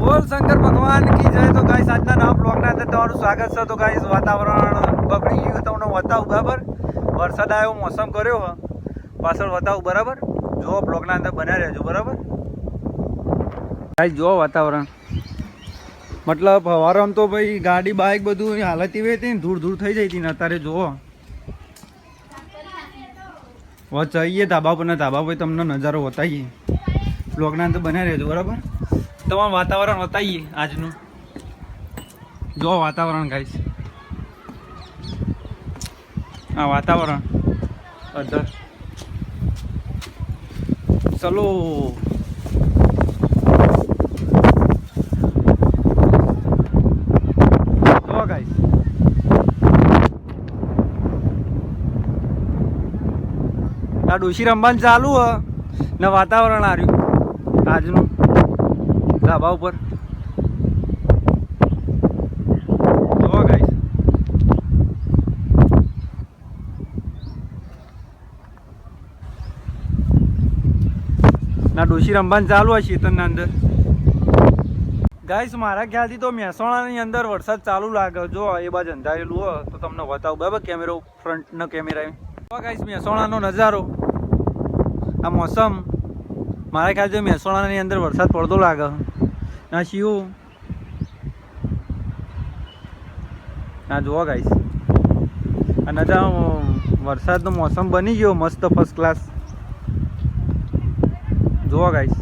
બોલ શંકર ભગવાન કી જય। તો ગાઈસ આજના નવા બ્લોગના અંદર તમારું સ્વાગત છે। તો ગાઈસ વાતાવરણ બગડી ગયું તમને બતાવું બરાબર, વરસાદ આવ્યો મોસમ કર્યો પાછળ બતાવું બરાબર, જો બ્લોગના અંદર બન્યા રહેજો બરાબર। ગાઈસ જો વાતાવરણ મતલબ હવારમાં તો ભાઈ ગાડી બાઇક બધું હાલત એવી હતી ને ધૂળ થઈ જઈ હતી ને અત્યારે જુઓ વચાઈએ ધાબા પર ને ધાબા પર તમને નજારો બતાવીએ, બ્લોગના અંદર બન્યા રહેજો બરાબર। તમારું વાતાવરણ બતાવીએ આજનું, જો વાતાવરણ ગાઈસ આ વાતાવરણ અધર ચલો જો ગાઈસ આ ડોશી રમવાનું ચાલુ હ ને વાતાવરણ આવ્યું આજનું ધાબા ઉપર જો ગાઈસ ના ડોશી રમવાનું ચાલુ હોય શેતનના અંદર ગાઈસ। મારા ખ્યાલથી તો મહેસાણાની અંદર વરસાદ ચાલુ લાગે, જો એ બાજુ અંધારેલું હોય તો તમને બતાવું બરાબર, કેમેરો ફ્રન્ટનો કેમેરા ગાઈસ મહેસાણાનો નજારો આ મોસમ મારા ખ્યાલથી મહેસાણાની અંદર વરસાદ પડતો લાગે ના શિવ ના જુઓ ગાઈસ આ નજારો વરસાદનો મોસમ બની ગયો મસ્ત ફર્સ્ટ ક્લાસ, જુઓ ગાઈસ।